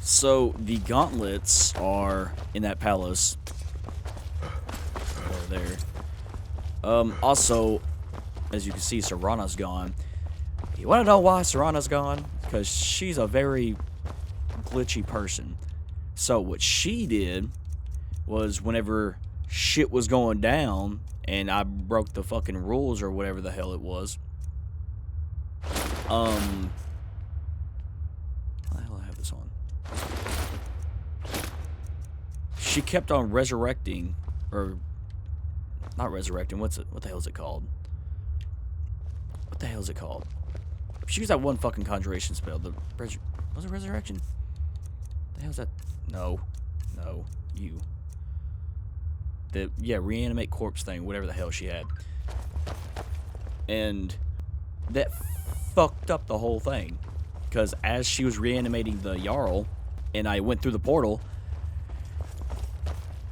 So the gauntlets are in that palace over there. Also, as you can see, Serana's gone. You want to know why Serana's gone? Because she's a very glitchy person. So what she did was whenever shit was going down and I broke the fucking rules or whatever the hell it was. How the hell do I have this on? She kept on resurrecting, or not resurrecting. What the hell is it called? What the hell is it called? She used that one fucking conjuration spell. Was it resurrection? The hell's that? No, you. Reanimate corpse thing, whatever the hell she had. And that fucked up the whole thing. Because as she was reanimating the Jarl, and I went through the portal,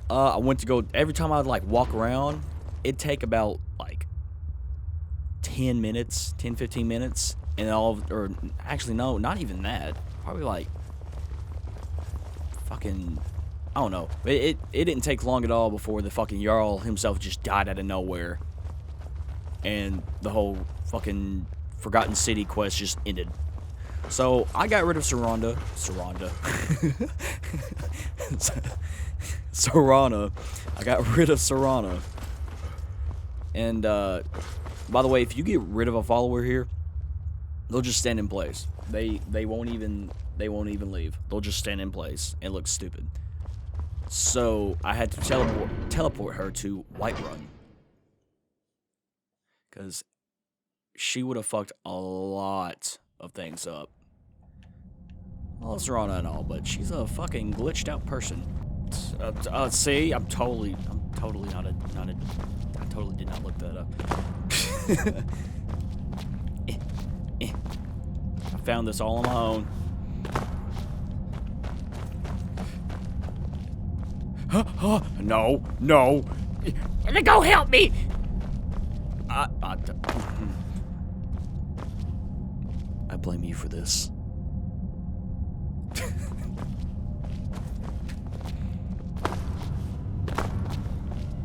I went to go, every time I would like walk around, it'd take about like 10 minutes, 15 minutes, and or actually no, not even that, probably like fucking, I don't know. It didn't take long at all before the fucking Jarl himself just died out of nowhere. And the whole fucking Forgotten City quest just ended. So I got rid of Serana. I got rid of Serana. And by the way, if you get rid of a follower here, they'll just stand in place. They won't even leave. They'll just stand in place and look stupid. So I had to teleport her to Whiterun, because she would have fucked a lot of things up. Well, Serana and all, but she's a fucking glitched out person. See, I totally did not look that up. I found this all on my own. No. Go help me! I blame you for this.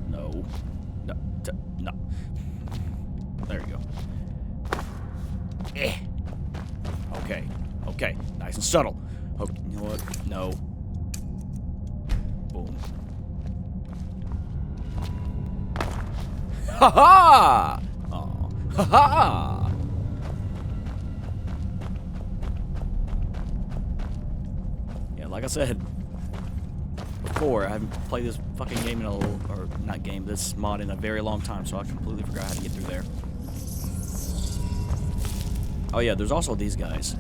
No. There you go. Okay. Nice and subtle. Okay, you know what? No. Boom. Ha ha! Oh. Ha ha! Yeah, like I said before, I haven't played this fucking game this mod in a very long time, so I completely forgot how to get through there. Oh yeah, there's also these guys.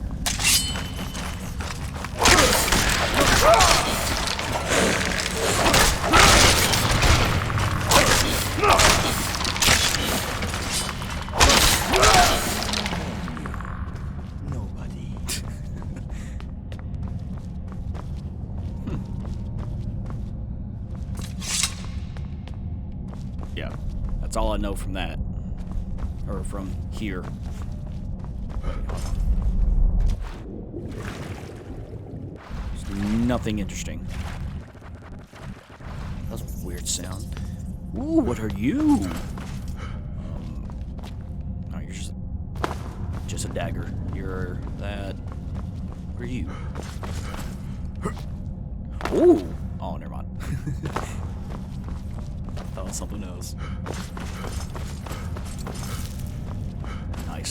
Nobody. Yeah, that's all I know from that. Or from here. Nothing interesting. That was a weird sound. Ooh, what are you? No, you're just a dagger. You're that. What are you? Ooh. Oh, never mind. That was something else.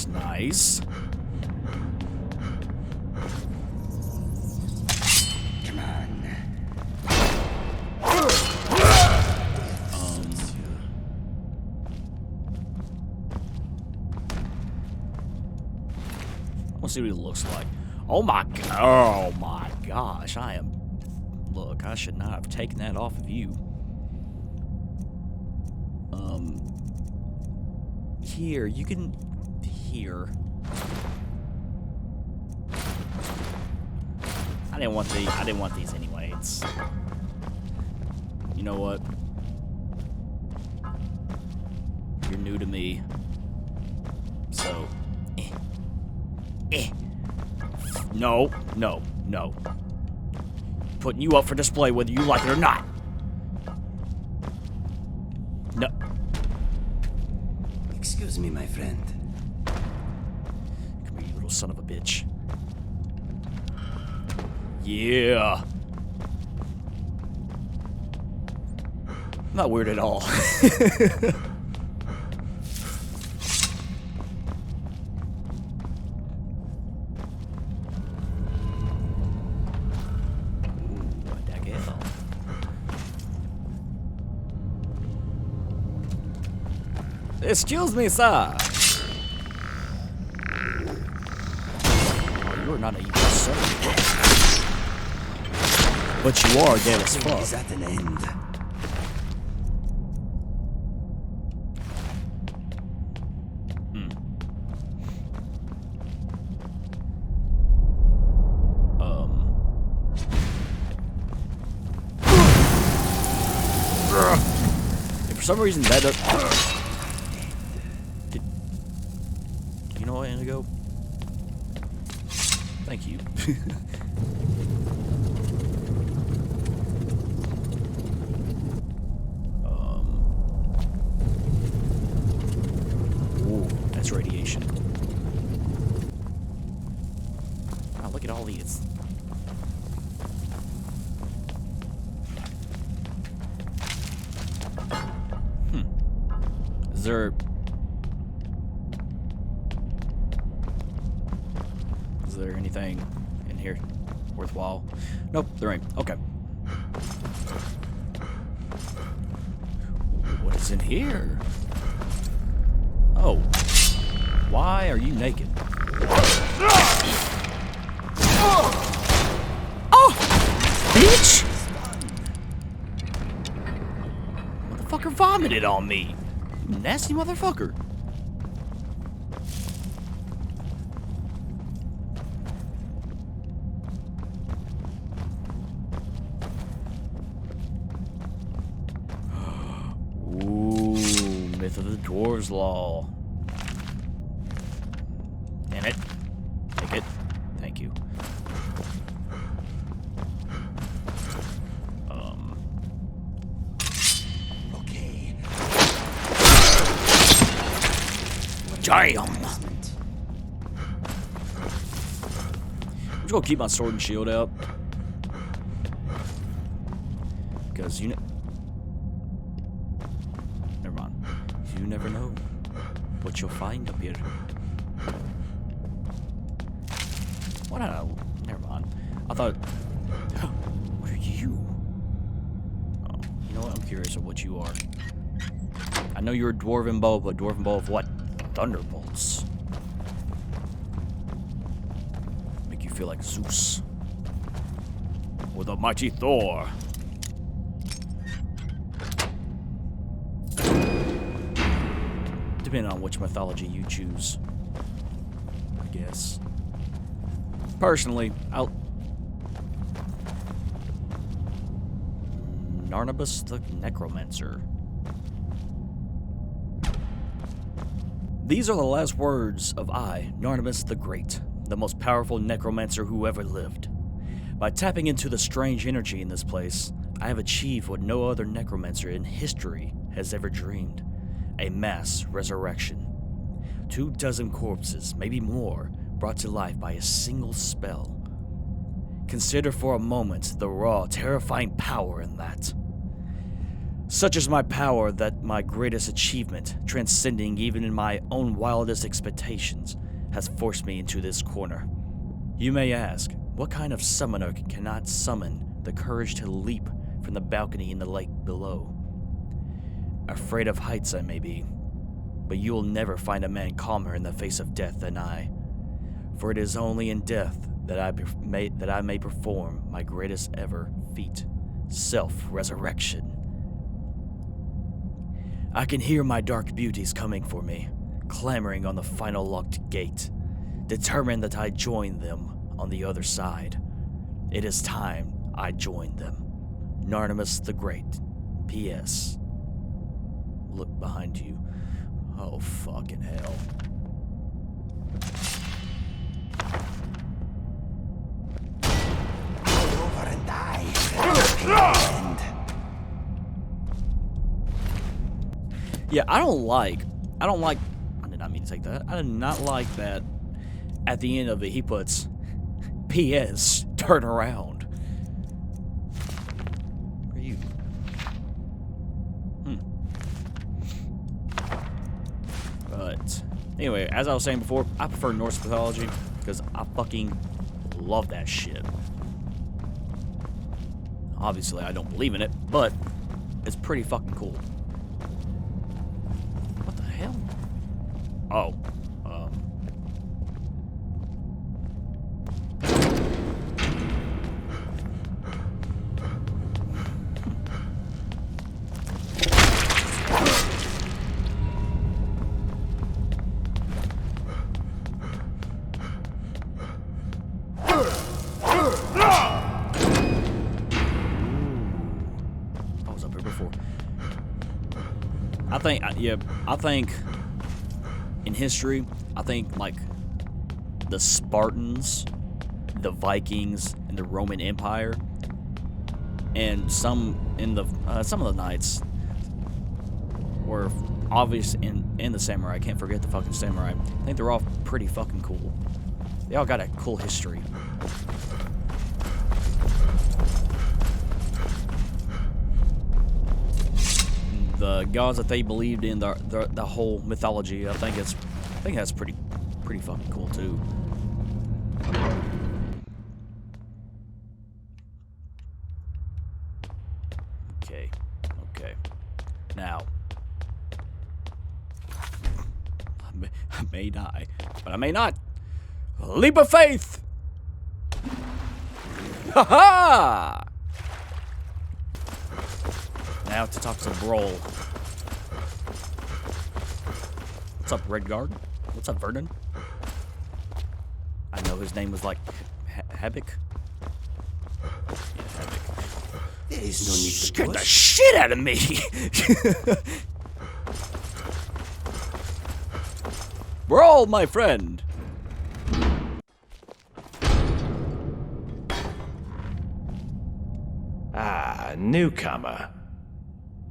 Nice. See what he looks like. Oh my gosh, look, I should not have taken that off of you. Here, you can, I didn't want these anyway. It's, you know what? You're new to me. So, No. putting you up for display whether you like it or not. No. Excuse me, my friend. Come here, you little son of a bitch. Yeah. Not weird at all. Excuse me, sir. Oh, you're not a evil soul. But you are gay as fuck. Is at an end. For some reason that does. You know what, Indigo? Thank you. Ooh, that's radiation. Wow, look at all these. Is there anything in here worthwhile? Nope, there ain't. Okay. What is in here? Oh. Why are you naked? Oh! Bitch! Motherfucker vomited on me. Nasty motherfucker. Ooh, Myth of the Dwarves Law. Damn it. Take it. Thank you. Okay. Damn! I'm just gonna keep my sword and shield out. Because you know. Never mind. You never know what you'll find up here. What? Never mind. I thought. What are you? Oh, you know what? I'm curious of what you are. I know you're a dwarven bow, but dwarven bow of what? Thunderbolts. Make you feel like Zeus. Or the mighty Thor. Depending on which mythology you choose. I guess. Personally, Narnabas the Necromancer. These are the last words of I, Narnabas the Great, the most powerful necromancer who ever lived. By tapping into the strange energy in this place, I have achieved what no other necromancer in history has ever dreamed. A mass resurrection. 24 corpses, maybe more, brought to life by a single spell. Consider for a moment the raw, terrifying power in that. Such is my power that my greatest achievement, transcending even in my own wildest expectations, has forced me into this corner. You may ask, what kind of summoner cannot summon the courage to leap from the balcony in the lake below? Afraid of heights I may be, but you will never find a man calmer in the face of death than I. For it is only in death that I may perform my greatest ever feat, self-resurrection. I can hear my dark beauties coming for me, clamoring on the final locked gate, determined that I join them on the other side. It is time I joined them. Narnabas the Great. P.S. Look behind you. Oh, fucking hell. Roll over and die. Yeah, I don't like, I did not mean to take that. I did not like that at the end of it, he puts, P.S. Turn around. Where are you? But, anyway, as I was saying before, I prefer Norse mythology because I fucking love that shit. Obviously, I don't believe in it, but it's pretty fucking cool. What the hell? Oh. I was up here before. I think in history, I think like the Spartans, the Vikings, and the Roman Empire, and some of the knights were obvious in the samurai. I can't forget the fucking samurai. I think they're all pretty fucking cool. They all got a cool history. The gods that they believed in, the whole mythology, I think that's pretty fucking cool too. Okay. Now, I may die, but I may not. Leap of faith! Ha ha! Now to talk to Broll. What's up, Redguard? What's up, Vernon? I know his name was like Habik. Yeah, Habik. There is no need to Scared the push. shit out of me! Broll, my friend! Ah, newcomer.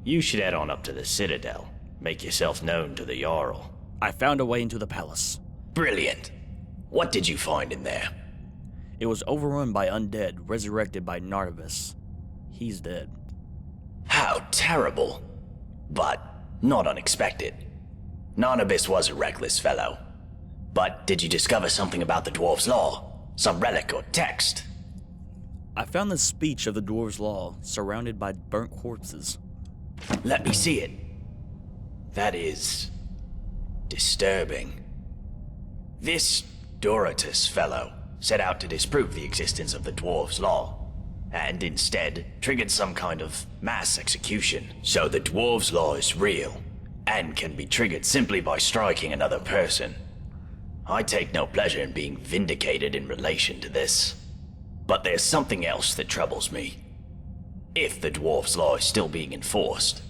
You should head on up to the Citadel. Make yourself known to the Jarl. I found a way into the palace. Brilliant. What did you find in there? It was overrun by undead, resurrected by Narvis. He's dead. How terrible. But not unexpected. Narnabis was a reckless fellow. But did you discover something about the Dwarf's Law? Some relic or text? I found the speech of the Dwarves' Law, surrounded by burnt corpses. Let me see it. That is disturbing. This Dorotus fellow set out to disprove the existence of the Dwarves' Law, and instead triggered some kind of mass execution. So the Dwarves' Law is real, and can be triggered simply by striking another person. I take no pleasure in being vindicated in relation to this. But there's something else that troubles me. If the Dwarves' Law is still being enforced,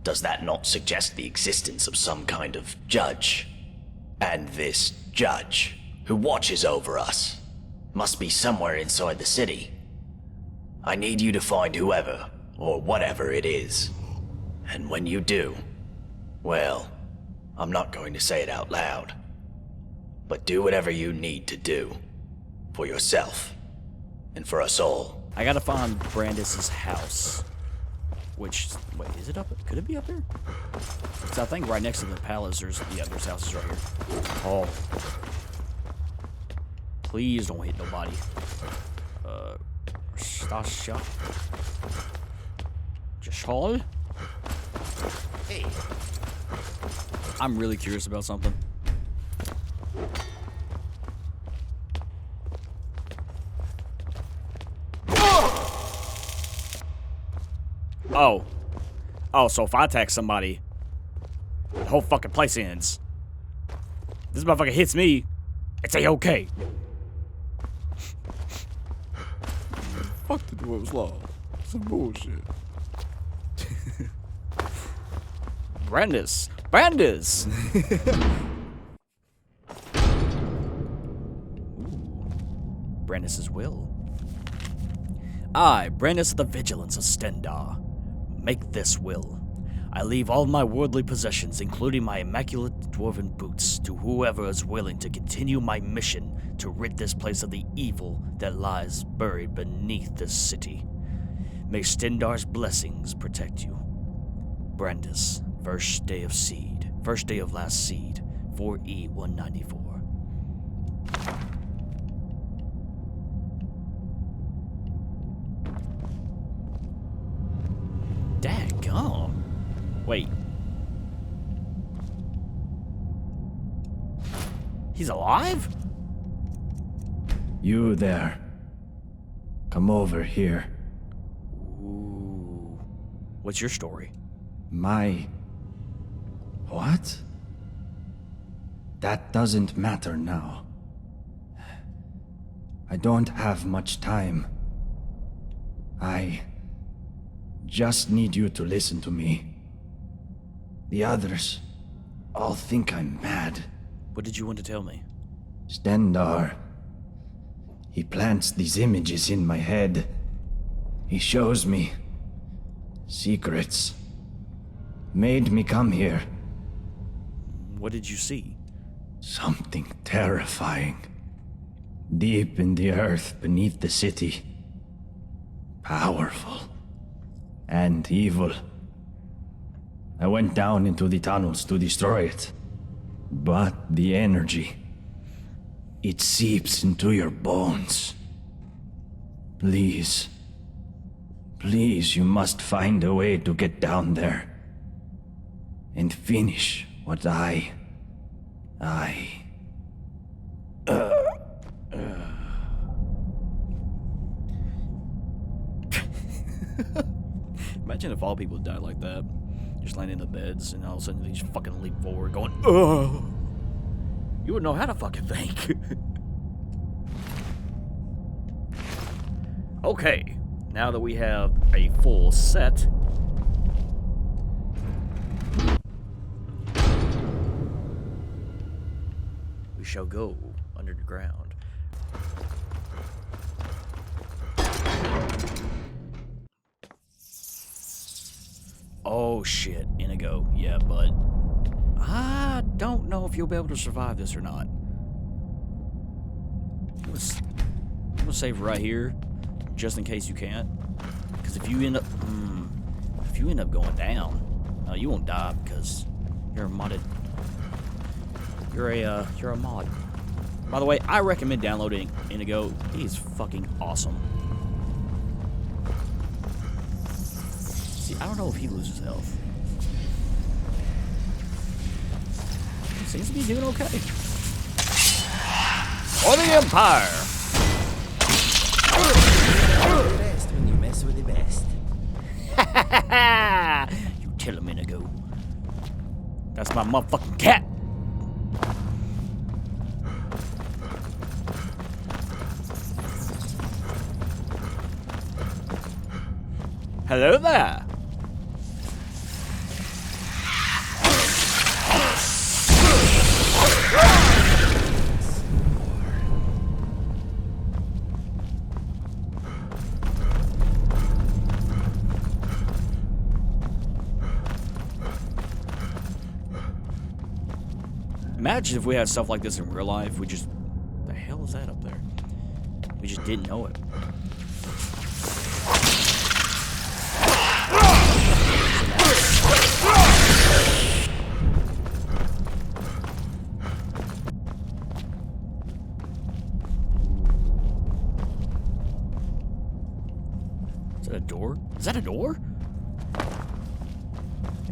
does that not suggest the existence of some kind of judge? And this judge, who watches over us, must be somewhere inside the city. I need you to find whoever, or whatever it is. And when you do, well, I'm not going to say it out loud, but do whatever you need to do, for yourself, and for us all. I gotta find Brandis's house. Which, wait, is it up? Could it be up here? Because I think right next to the palace, there's houses right here. Oh. Please don't hit nobody. Stasha. Jashal? Hey, I'm really curious about something. Oh, so if I attack somebody, the whole fucking place ends. This motherfucker hits me, it's A-okay. Fuck the Dwarves' Law. Some bullshit. Brandis! Brandis's will. I, Brandis of the Vigilance of Stendar, make this will. I leave all my worldly possessions, including my immaculate dwarven boots, to whoever is willing to continue my mission to rid this place of the evil that lies buried beneath this city. May Stendar's blessings protect you. Brandis, first day of last seed, 4E194. Daggum. Wait. He's alive? You there. Come over here. Ooh. What's your story? What? That doesn't matter now. I don't have much time. I just need you to listen to me. The others all think I'm mad. What did you want to tell me? Stendar. He plants these images in my head. He shows me secrets. Made me come here. What did you see? Something terrifying. Deep in the earth beneath the city. Powerful. And evil. I went down into the tunnels to destroy it. But the energy, it seeps into your bones. Please. Please, you must find a way to get down there. And finish what Imagine if all people died like that. Just laying in the beds, and all of a sudden they just fucking leap forward, going, "Ugh!" You wouldn't know how to fucking think. Okay, now that we have a full set, we shall go underground. Oh shit, Inigo. Yeah, but I don't know if you'll be able to survive this or not. I'm gonna save right here, just in case you can't. Because if you end up going down, you won't die because you're a modded. You're a mod. By the way, I recommend downloading Inigo. He's fucking awesome. See, I don't know if he loses health. He seems to be doing okay. For the Empire! The best when you mess with the best. You tell him, Inigo. That's my motherfucking cat! Hello there! Imagine if we had stuff like this in real life, we just... The hell is that up there? We just didn't know it. Is that a door? Is that a door?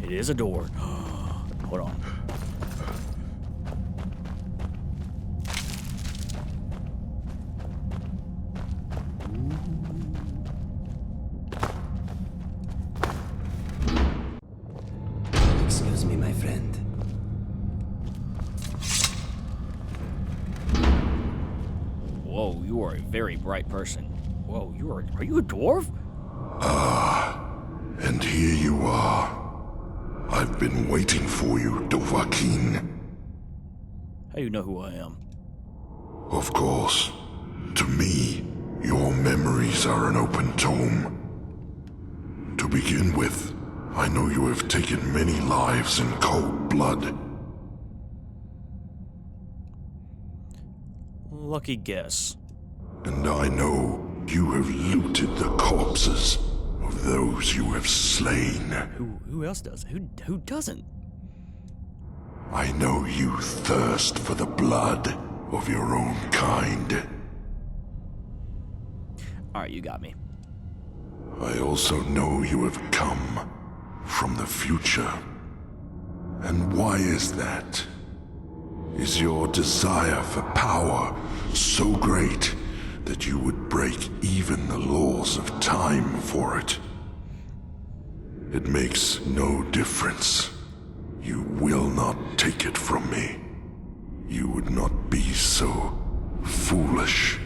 It is a door. Hold on. Excuse me, my friend. Whoa, you are a very bright person. Whoa, are you a dwarf? And here you are. I've been waiting for you, Dovahkiin. How do you know who I am? Of course. To me, your memories are an open tome. To begin with, I know you have taken many lives in cold blood. Lucky guess. And I know you have looted the corpses of those you have slain. Who else does? Who doesn't? I know you thirst for the blood of your own kind. Alright, you got me. I also know you have come from the future. And why is that? Is your desire for power so great that you would break even the laws of time for it? It makes no difference. You will not take it from me. You would not be so foolish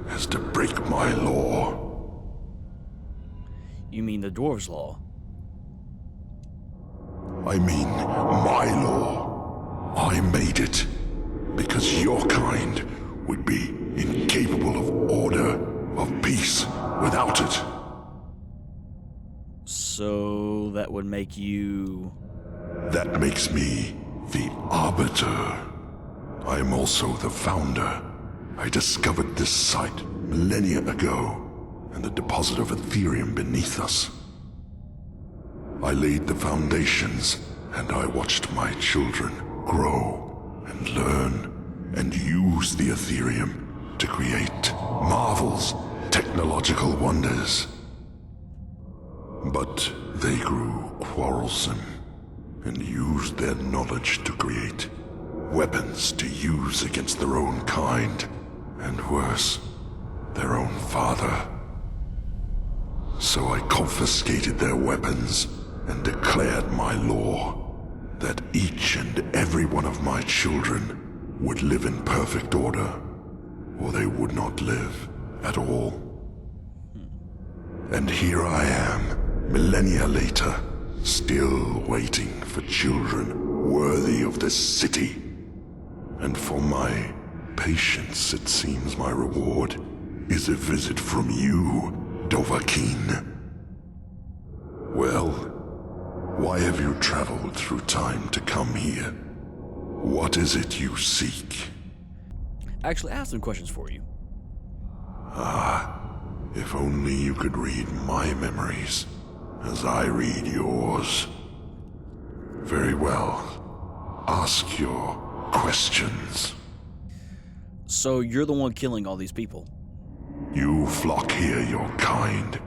as to break my law. You mean the dwarves' law? I mean my law. I made it because your kind would be incapable of order, of peace, without it. So that would make you... That makes me the Arbiter. I am also the founder. I discovered this site millennia ago, and the deposit of Ethereum beneath us. I laid the foundations, and I watched my children grow and learn and use the Ethereum to create marvels, technological wonders. But they grew quarrelsome and used their knowledge to create weapons to use against their own kind, and worse, their own father. So I confiscated their weapons and declared my law that each and every one of my children would live in perfect order, or they would not live at all. And here I am, millennia later, still waiting for children worthy of this city. And for my patience, it seems my reward is a visit from you, Dovahkiin. Well, why have you traveled through time to come here? What is it you seek? Actually, I have some questions for you. If only you could read my memories as I read yours. Very well. Ask your questions. So you're the one killing all these people? You flock here, your kind,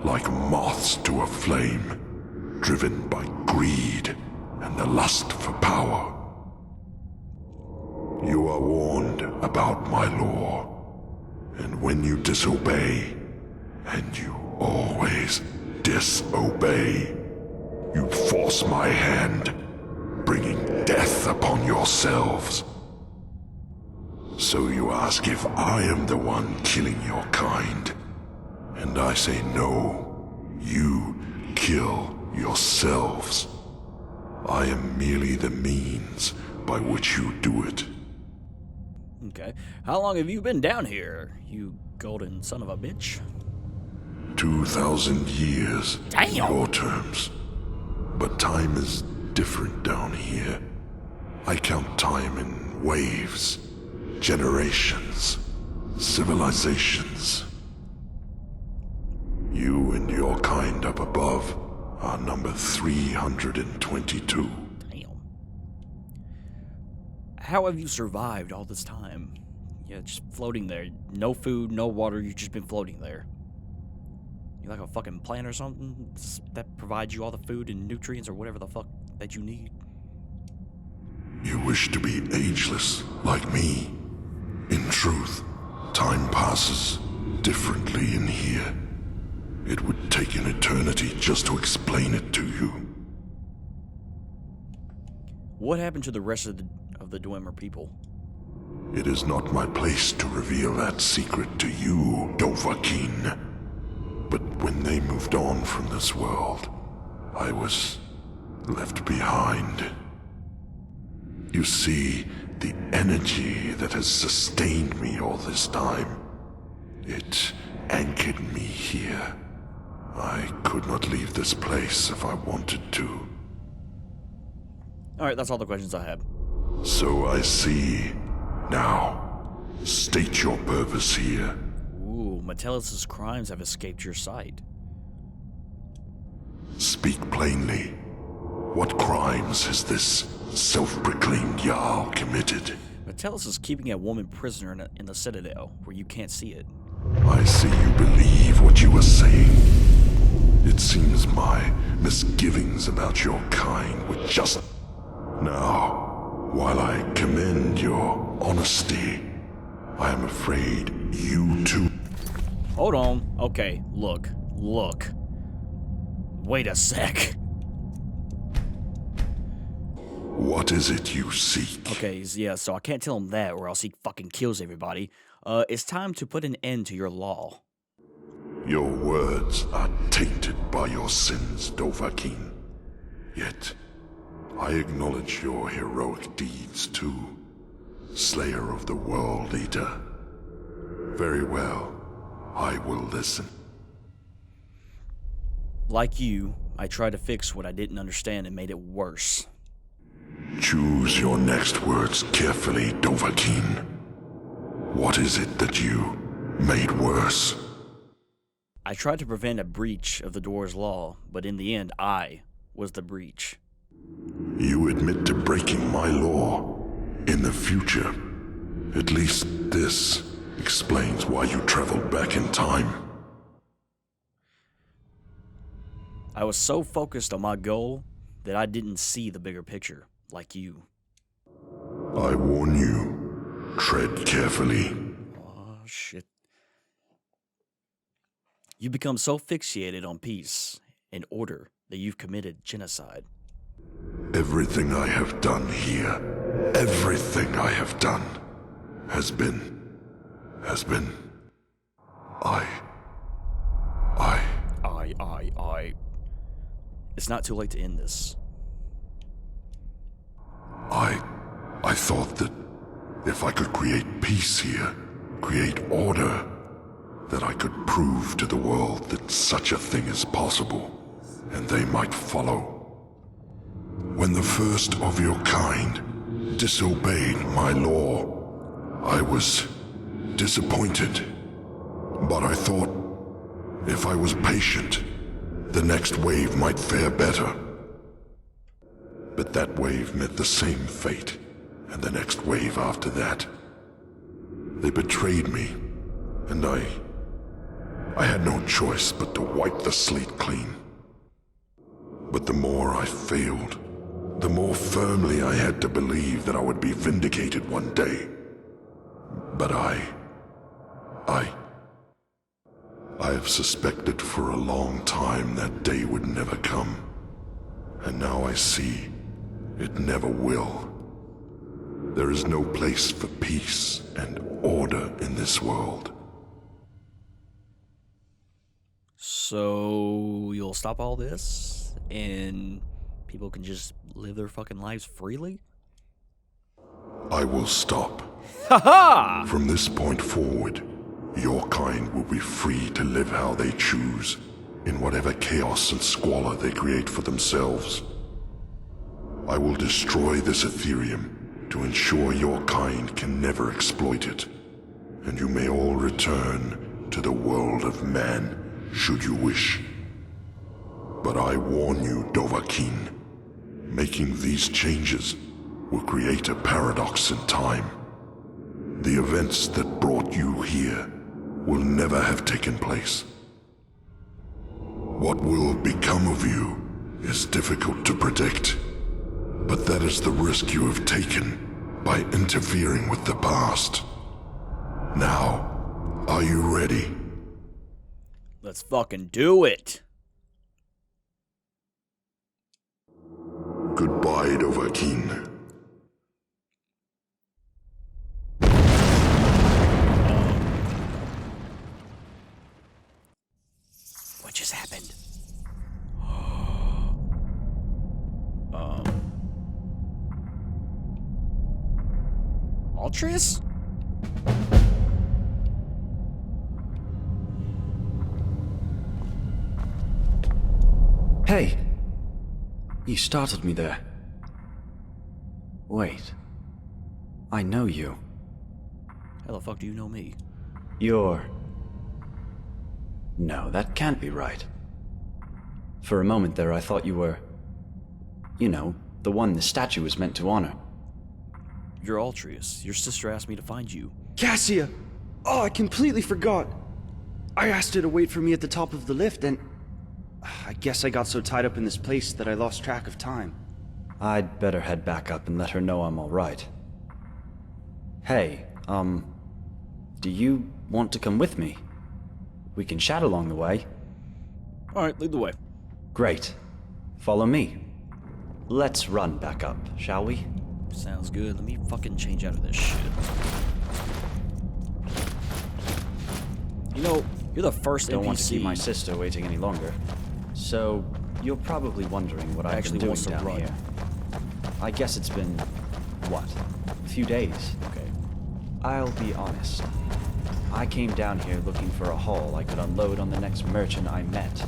like moths to a flame, driven by greed and the lust for power. You are warned about my law, and when you disobey, and you always disobey, you force my hand, bringing death upon yourselves. So you ask if I am the one killing your kind, and I say no, you kill yourselves. I am merely the means by which you do it. Okay. How long have you been down here, you golden son of a bitch? 2,000 years. Damn. Your terms. But time is different down here. I count time in waves, generations, civilizations. You and your kind up above are number 322. Damn. How have you survived all this time? Yeah, just floating there. No food, no water, you've just been floating there. You like a fucking plant or something that provides you all the food and nutrients or whatever the fuck that you need? You wish to be ageless, like me. In truth, time passes differently in here. It would take an eternity just to explain it to you. What happened to the rest of the Dwemer people? It is not my place to reveal that secret to you, Dovahkiin. But when they moved on from this world, I was left behind. You see, the energy that has sustained me all this time, it anchored me here. I could not leave this place if I wanted to. Alright, that's all the questions I have. So I see. Now, state your purpose here. Ooh, Metellus' crimes have escaped your sight. Speak plainly. What crimes has this self-proclaimed Jarl committed? Metellus is keeping a woman prisoner in the Citadel, where you can't see it. I see you believe what you are saying. It seems my misgivings about your kind were just... Now, while I commend your honesty, I am afraid you too... Hold on. Okay, look. Wait a sec. What is it you seek? Okay, yeah, so I can't tell him that or else he fucking kills everybody. It's time to put an end to your law. Your words are tainted by your sins, Dovahkiin. Yet, I acknowledge your heroic deeds too, Slayer of the World Eater. Very well, I will listen. Like you, I tried to fix what I didn't understand and made it worse. Choose your next words carefully, Dovahkiin. What is it that you made worse? I tried to prevent a breach of the Dwarves' law, but in the end, I was the breach. You admit to breaking my law. In the future, at least this explains why you traveled back in time. I was so focused on my goal that I didn't see the bigger picture, like you. I warn you, tread carefully. Oh, shit. You become so fixated on peace and order that you've committed genocide. Everything I have done here, everything I have done, has been... It's not too late to end this. I thought that if I could create peace here, create order, that I could prove to the world that such a thing is possible, and they might follow. When the first of your kind disobeyed my law, I was disappointed. But I thought, if I was patient, the next wave might fare better. But that wave met the same fate, and the next wave after that. They betrayed me, and I had no choice but to wipe the slate clean. But the more I failed, the more firmly I had to believe that I would be vindicated one day. But I have suspected for a long time that day would never come. And now I see it never will. There is no place for peace and order in this world. So you'll stop all this and people can just live their fucking lives freely? I will stop. Haha! From this point forward, your kind will be free to live how they choose, in whatever chaos and squalor they create for themselves. I will destroy this Ethereum to ensure your kind can never exploit it, and you may all return to the world of man, should you wish. But I warn you, Dovahkiin, making these changes will create a paradox in time. The events that brought you here will never have taken place. What will become of you is difficult to predict, but that is the risk you have taken by interfering with the past. Now, are you ready? Let's fucking do it! Goodbye, Dovahkiin. What just happened? Altruis? Hey! You startled me there. Wait. I know you. How the fuck do you know me? You're... No, that can't be right. For a moment there, I thought you were... You know, the one the statue was meant to honor. You're Altreus. Your sister asked me to find you. Cassia! Oh, I completely forgot. I asked her to wait for me at the top of the lift, and... I guess I got so tied up in this place that I lost track of time. I'd better head back up and let her know I'm alright. Hey, do you want to come with me? We can chat along the way. Alright, lead the way. Great. Follow me. Let's run back up, shall we? Sounds good. Let me fucking change out of this shit. You know, you're the first Don't NPC. want to keep my sister waiting any longer. So, you're probably wondering what I've Actually been doing wants to down run. here. I guess it's been... what? A few days. Okay. I'll be honest. I came down here looking for a haul I could unload on the next merchant I met.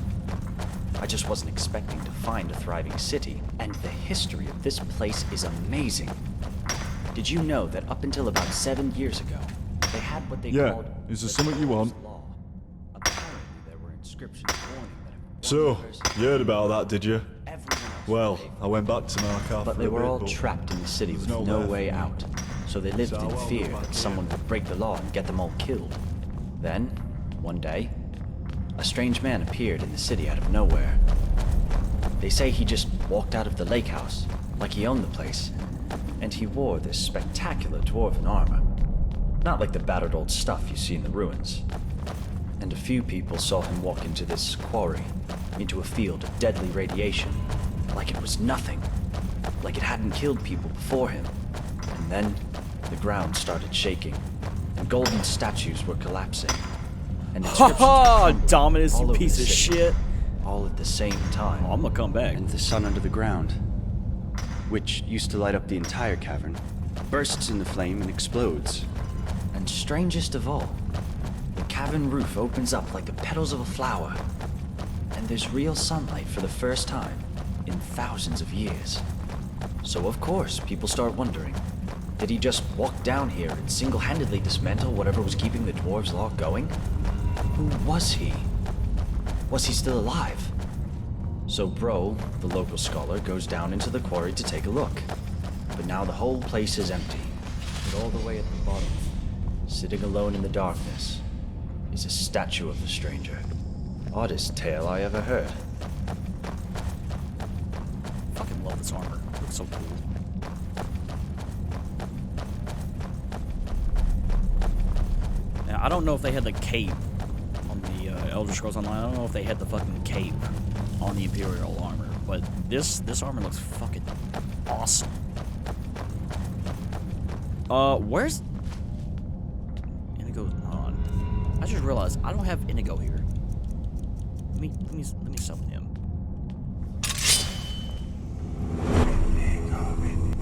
I just wasn't expecting to find a thriving city, and the history of this place is amazing. Did you know that up until about 7 years ago, they had what they called... is there the something you want? Dwarves' Law. Apparently there were inscriptions warning that if So, one person you heard about that, did you? everyone else Well, would pay for I went back to Markarth But for they a were bit, all but trapped in the city with there's no nowhere way for me. out. So they lived So in I'll fear go back that someone would break the law and get them all killed. Then, one day, a strange man appeared in the city out of nowhere. They say he just walked out of the lake house, like he owned the place. And he wore this spectacular dwarven armor. Not like the battered old stuff you see in the ruins. And a few people saw him walk into this quarry, into a field of deadly radiation, like it was nothing. Like it hadn't killed people before him. And then, the ground started shaking, and golden statues were collapsing. And inscriptions were Haha! crumbling Dominus, all you over piece the of city, shit. all at the same time. Oh, I'm gonna come back. And the sun under the ground, which used to light up the entire cavern, bursts into flame and explodes. And strangest of all, the cavern roof opens up like the petals of a flower. And there's real sunlight for the first time in thousands of years. So of course, people start wondering, did he just walk down here and single-handedly dismantle whatever was keeping the Dwarves' Law going? Who was he? Was he still alive? So Bro, the local scholar, goes down into the quarry to take a look. But now the whole place is empty. But all the way at the bottom, sitting alone in the darkness, is a statue of the stranger. Oddest tale I ever heard. Fucking love this armor. It looks so cool. Now, I don't know if they had the cape on the Elder Scrolls Online. I don't know if they had the fucking cape on the Imperial armor, but this armor looks fucking awesome. Where's Inigo's on? I just realized I don't have Inigo here. Let me summon him.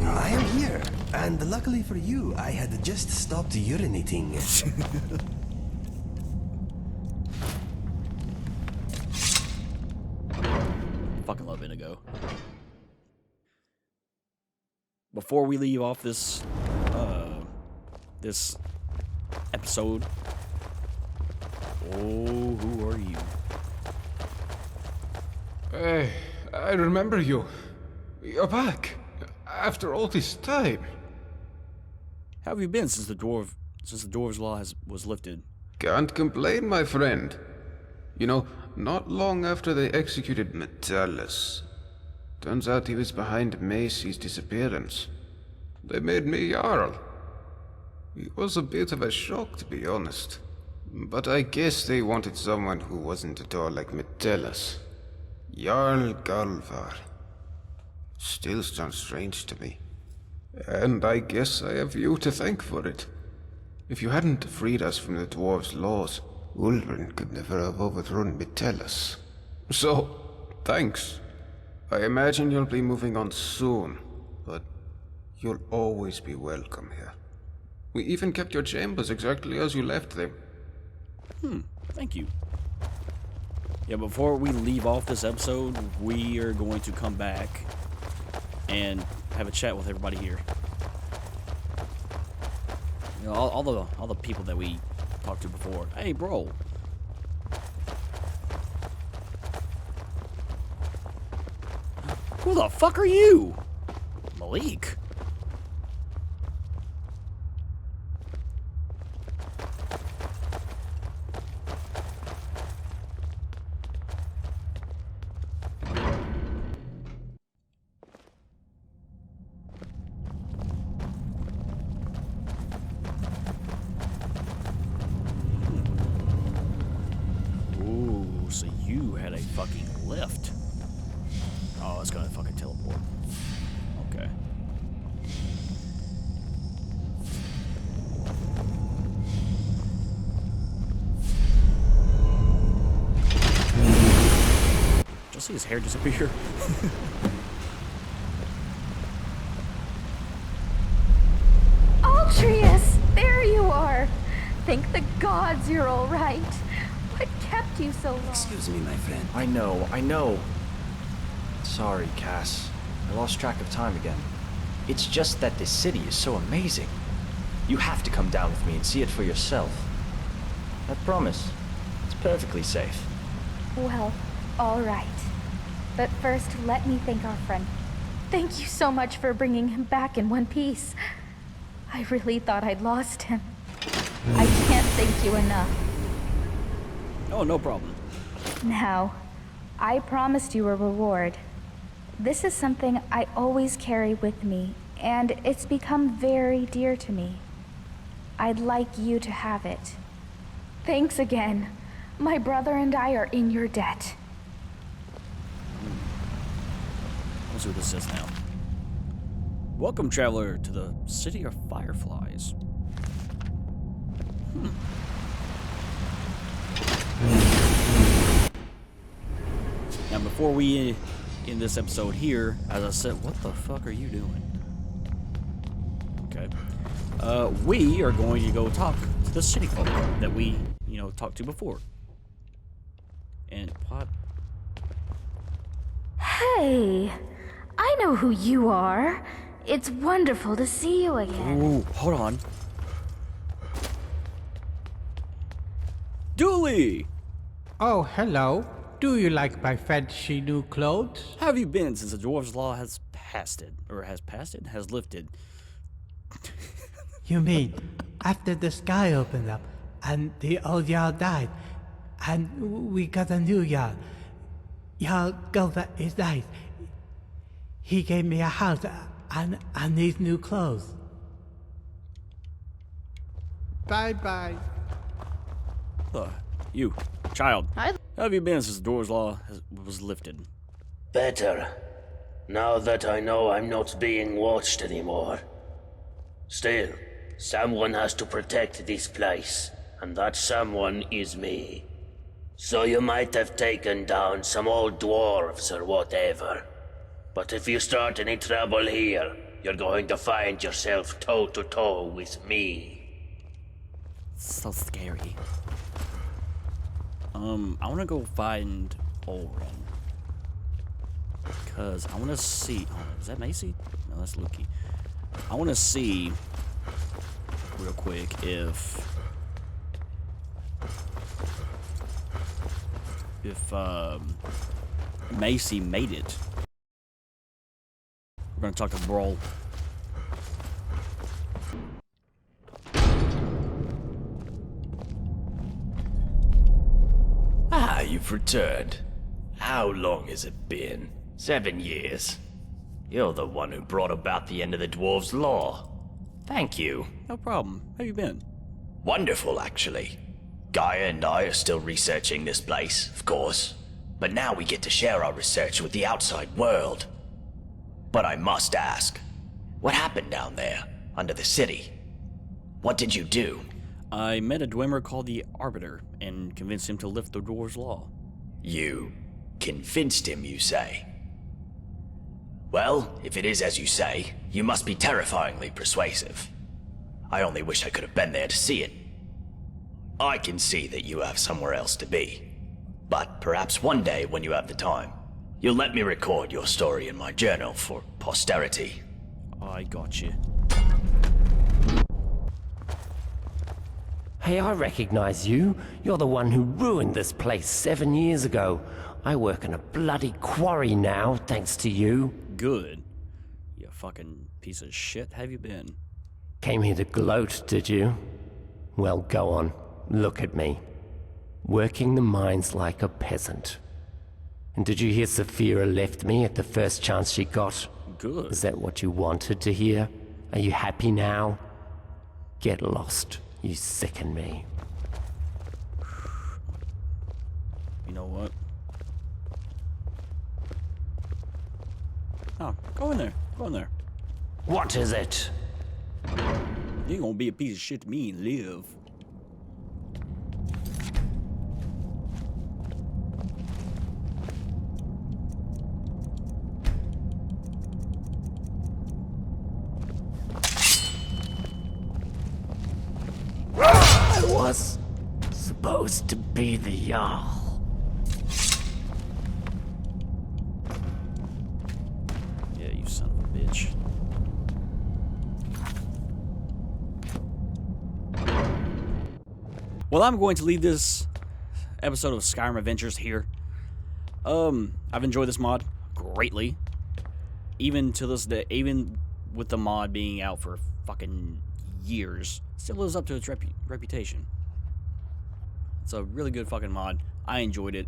I am here, and luckily for you, I had just stopped urinating. Fucking love Inigo. Before we leave off this this episode, oh, who are you? Hey, I remember you. You're back. After all this time. How have you been since the Dwarves' Law was lifted? Can't complain, my friend. You know, not long after they executed Metellus, turns out he was behind Macy's disappearance. They made me Jarl. It was a bit of a shock, to be honest. But I guess they wanted someone who wasn't at all like Metellus. Jarl Galvar. Still sounds strange to me. And I guess I have you to thank for it. If you hadn't freed us from the dwarves' laws, Ulrin could never have overthrown Metellus. So, thanks. I imagine you'll be moving on soon, but you'll always be welcome here. We even kept your chambers exactly as you left them. Thank you. Yeah, before we leave off this episode, we are going to come back and have a chat with everybody here. You know, all the people that we talked to before. Hey, bro. Who the fuck are you? Malik. Ooh, so you had a fucking lift. Oh, it's gonna fucking teleport. Okay. Just see his hair disappear. Altreus, there you are. Thank the gods you're all right. What kept you so long? Excuse me, my friend. I know. Sorry, Cass. I lost track of time again. It's just that this city is so amazing. You have to come down with me and see it for yourself. I promise. It's perfectly safe. Well, all right. But first, let me thank our friend. Thank you so much for bringing him back in one piece. I really thought I'd lost him. I can't thank you enough. Oh, no problem. Now, I promised you a reward. This is something I always carry with me, and it's become very dear to me. I'd like you to have it. Thanks again. My brother and I are in your debt. Let's see what this says now. Welcome, traveler, to the city of fireflies. Now, before we end this episode here, as I said, what the fuck are you doing? Okay. We are going to go talk to the city folk that we, talked to before. And what? Hey, I know who you are. It's wonderful to see you again. Ooh, hold on. Dooley! Oh, hello. Do you like my fancy new clothes? How have you been since the dwarves' law has has lifted? You mean, after the sky opened up, and the old Jarl died, and we got a new Jarl. Jarl Gulda is nice. He gave me a house and these new clothes. Bye-bye. You, child. How have you been since the dwarves' law was lifted? Better. Now that I know I'm not being watched anymore. Still, someone has to protect this place, and that someone is me. So you might have taken down some old dwarves or whatever. But if you start any trouble here, you're going to find yourself toe-to-toe with me. So scary. I want to go find Olren. Because I want to see... Oh, is that Macy? No, that's Luki. I want to see, real quick, if Macy made it. We're going to talk to Brawl. Ah, you've returned. How long has it been? 7 years. You're the one who brought about the end of the dwarves' law. Thank you. No problem. How you been? Wonderful, actually. Gaia and I are still researching this place, of course. But now we get to share our research with the outside world. But I must ask, what happened down there, under the city? What did you do? I met a Dwemer called the Arbiter and convinced him to lift the dwarves' law. You convinced him, you say? Well, if it is as you say, you must be terrifyingly persuasive. I only wish I could have been there to see it. I can see that you have somewhere else to be. But perhaps one day when you have the time, you'll let me record your story in my journal for posterity. I got you. Hey, I recognize you. You're the one who ruined this place 7 years ago. I work in a bloody quarry now, thanks to you. Good. You fucking piece of shit, have you been? Came here to gloat, did you? Well, go on. Look at me. Working the mines like a peasant. And did you hear Saphira left me at the first chance she got? Good. Is that what you wanted to hear? Are you happy now? Get lost. You sicken me. You know what? Oh, go in there. Go in there. What is it? You ain't gonna be a piece of shit to me and live. I was supposed to be the Jarl. Yeah, you son of a bitch. Well, I'm going to leave this episode of Skyrim Adventures here. I've enjoyed this mod greatly. Even to this day, even with the mod being out for fucking years, still lives up to its reputation. It's a really good fucking mod. I enjoyed it.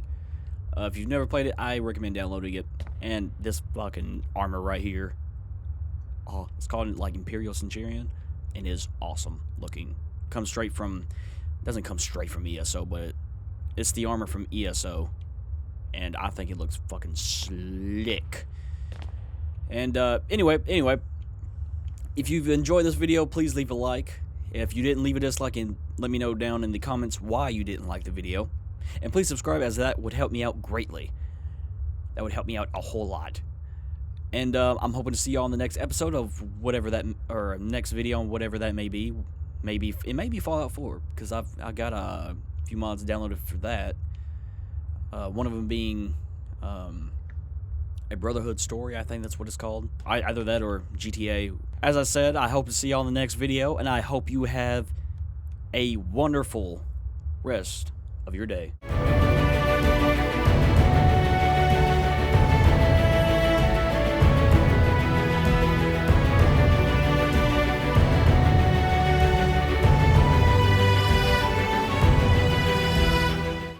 If you've never played it, I recommend downloading it. And this fucking armor right here, oh, it's called like Imperial Centurion, and is awesome looking. Comes straight from, doesn't come straight from ESO, but it's the armor from ESO, and I think it looks fucking slick. And anyway, if you've enjoyed this video, please leave a like. If you didn't, leave a dislike and let me know down in the comments why you didn't like the video. And please subscribe, as that would help me out greatly. That would help me out a whole lot. And I'm hoping to see y'all in the next episode of whatever that, or next video on whatever that may be. Maybe it may be Fallout 4, because I've got a few mods downloaded for that. One of them being a Brotherhood story, I think that's what it's called. Either that or GTA. As I said, I hope to see y'all in the next video, and I hope you have a wonderful rest of your day.